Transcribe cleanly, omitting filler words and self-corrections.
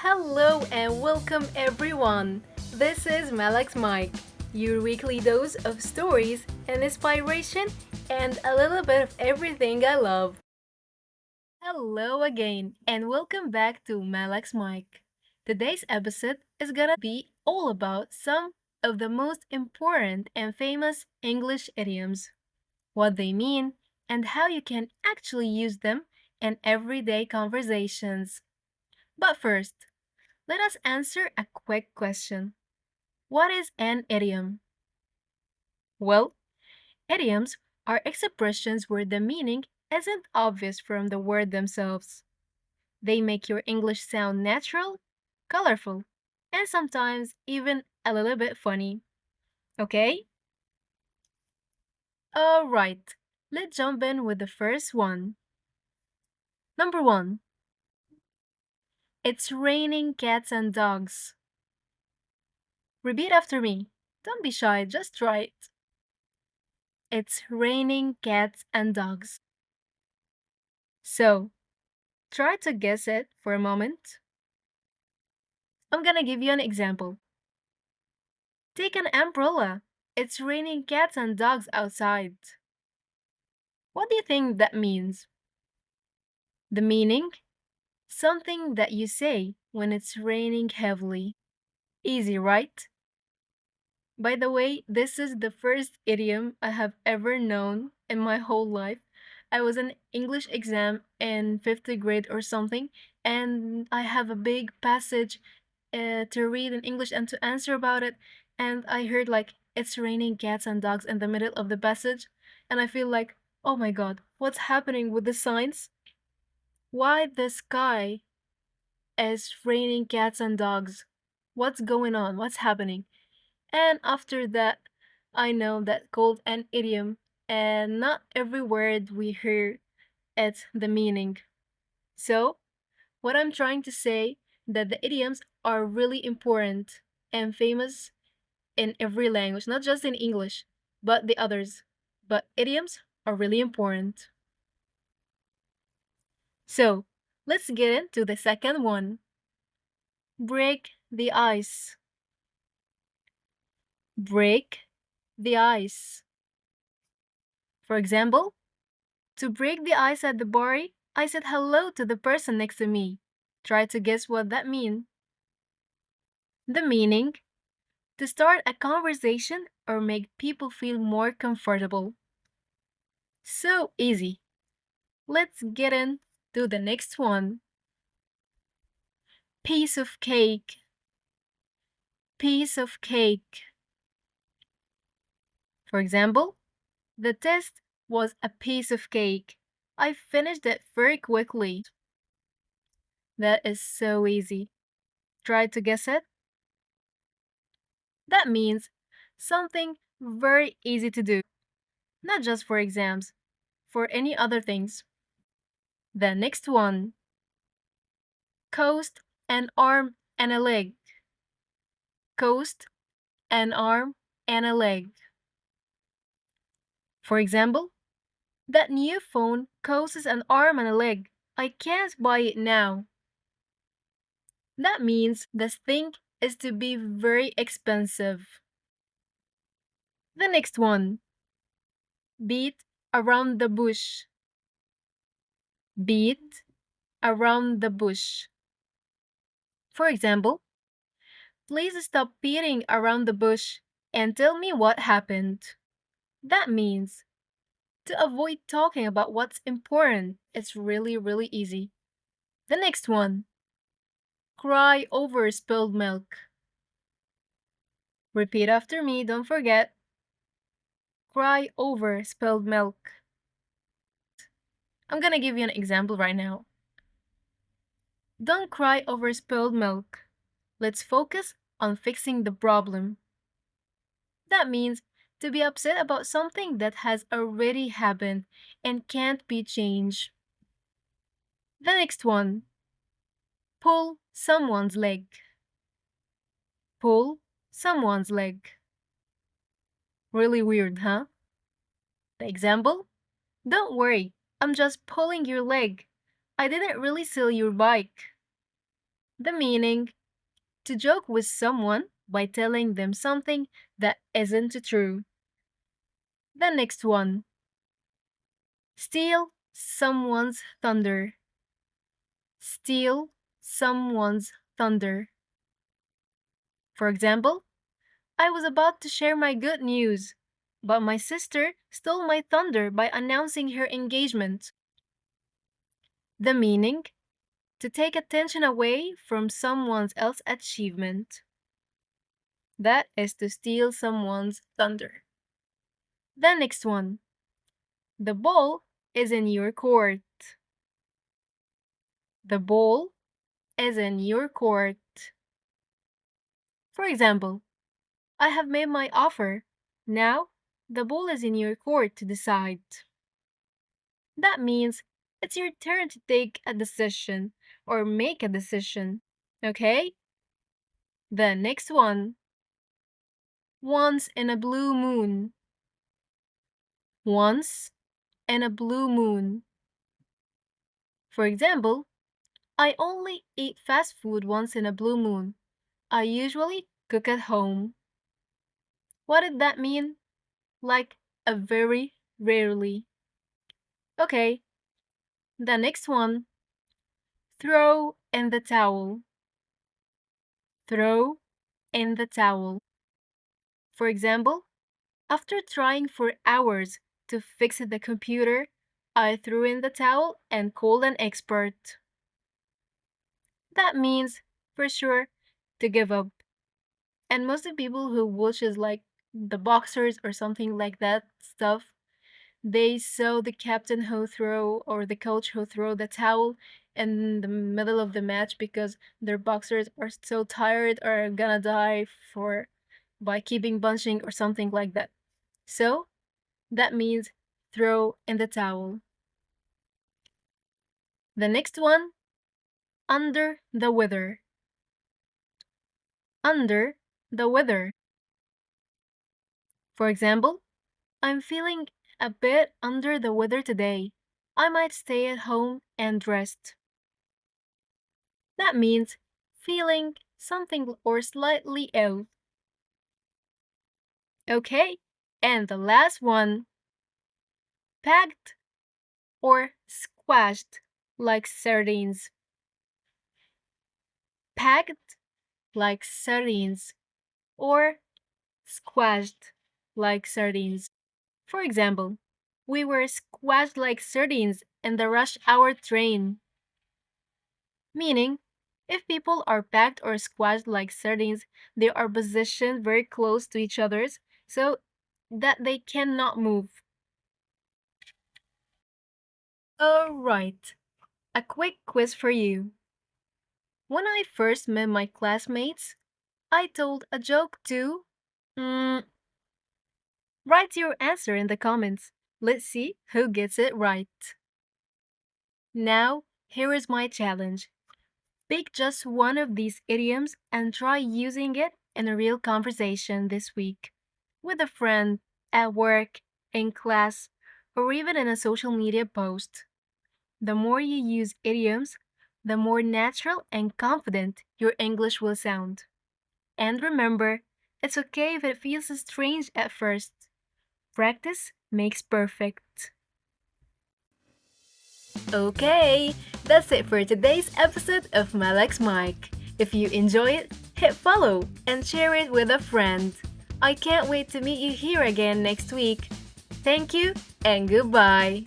Hello and welcome everyone. This is Malak's mic, your weekly dose of stories and inspiration and a little bit of everything I love. Hello again and welcome back to Malak's mic. Today's episode is gonna be all about some of the most important and famous English idioms, what they mean, and how you can actually use them in everyday conversations. But first, let us answer a quick question. What is an idiom? Well, idioms are expressions where the meaning isn't obvious from the word themselves. They make your English sound natural, colorful, and sometimes even a little bit funny. Okay? Alright, let's jump in with the first one. Number one, it's raining cats and dogs. Repeat after me. Don't be shy, just try it. It's raining cats and dogs. So, try to guess it for a moment. I'm gonna give you an example. Take an umbrella. It's raining cats and dogs outside. What do you think that means? The meaning? Something that you say when it's raining heavily. Easy, right? By the way, this is the first idiom I have ever known in my whole life. I was in English exam in 5th grade or something, and I have a big passage to read in English and to answer about it. And I heard like it's raining cats and dogs in the middle of the passage, and I feel like, oh my god, what's happening with the signs? Why the sky is raining cats and dogs? What's going on? What's happening? And after that, I know that called an idiom, and not every word we hear it's the meaning. So, what I'm trying to say that the idioms are really important and famous in every language, not just in English, but the others. But idioms are really important. So, let's get into the second one. Break the ice. Break the ice. For example, to break the ice at the bar, I said hello to the person next to me. Try to guess what that means. The meaning: to start a conversation or make people feel more comfortable. So easy. Let's get into the next one. Piece of cake. Piece of cake. For example, the test was a piece of cake. I finished it very quickly. That is so easy. Try to guess it. That means something very easy to do, not just for exams, for any other things. The next one: coast, an arm, and a leg. Coast, an arm, and a leg. For example, that new phone costs an arm and a leg. I can't buy it now. That means this thing is to be very expensive. The next one: beat around the bush. Beat around the bush. For example, please stop beating around the bush and tell me what happened. That means to avoid talking about what's important. It's really, really easy. The next one: cry over spilled milk. Repeat after me, don't forget. Cry over spilled milk. I'm gonna give you an example right now. Don't cry over spilled milk. Let's focus on fixing the problem. That means to be upset about something that has already happened and can't be changed. The next one: pull someone's leg. Pull someone's leg. Really weird, huh? The example: don't worry, I'm just pulling your leg. I didn't really steal your bike. The meaning: to joke with someone by telling them something that isn't true. The next one: steal someone's thunder. Steal someone's thunder. For example, I was about to share my good news, but my sister stole my thunder by announcing her engagement. The meaning: to take attention away from someone else's achievement. That is to steal someone's thunder. The next one: the ball is in your court. The ball is in your court. For example, I have made my offer. Now, the ball is in your court to decide. That means it's your turn to take a decision or make a decision. Okay? The next one: once in a blue moon. Once in a blue moon. For example, I only eat fast food once in a blue moon. I usually cook at home. What did that mean? Like a very rarely. Okay, the next one: throw in the towel. Throw in the towel. For example, after trying for hours to fix the computer, I threw in the towel and called an expert. That means, for sure, to give up. And most of the people who watches like the boxers or something like that stuff, they saw the captain who throw or the coach who throw the towel in the middle of the match because their boxers are so tired or gonna die for by keeping bunching or something like that. So that means throw in the towel. The next one: under the weather. Under the weather. For example, I'm feeling a bit under the weather today. I might stay at home and rest. That means feeling something or slightly ill. Okay, and the last one: packed or squashed like sardines. Packed like sardines or squashed like sardines. For example, we were squashed like sardines in the rush hour train. Meaning, if people are packed or squashed like sardines, they are positioned very close to each other so that they cannot move. Alright, a quick quiz for you. When I first met my classmates, I told a joke too. Write your answer in the comments. Let's see who gets it right. Now, here is my challenge. Pick just one of these idioms and try using it in a real conversation this week. With a friend, at work, in class, or even in a social media post. The more you use idioms, the more natural and confident your English will sound. And remember, it's okay if it feels strange at first. Practice makes perfect. Okay, that's it for today's episode of Malak's Mic. If you enjoy it, hit follow and share it with a friend. I can't wait to meet you here again next week. Thank you and goodbye.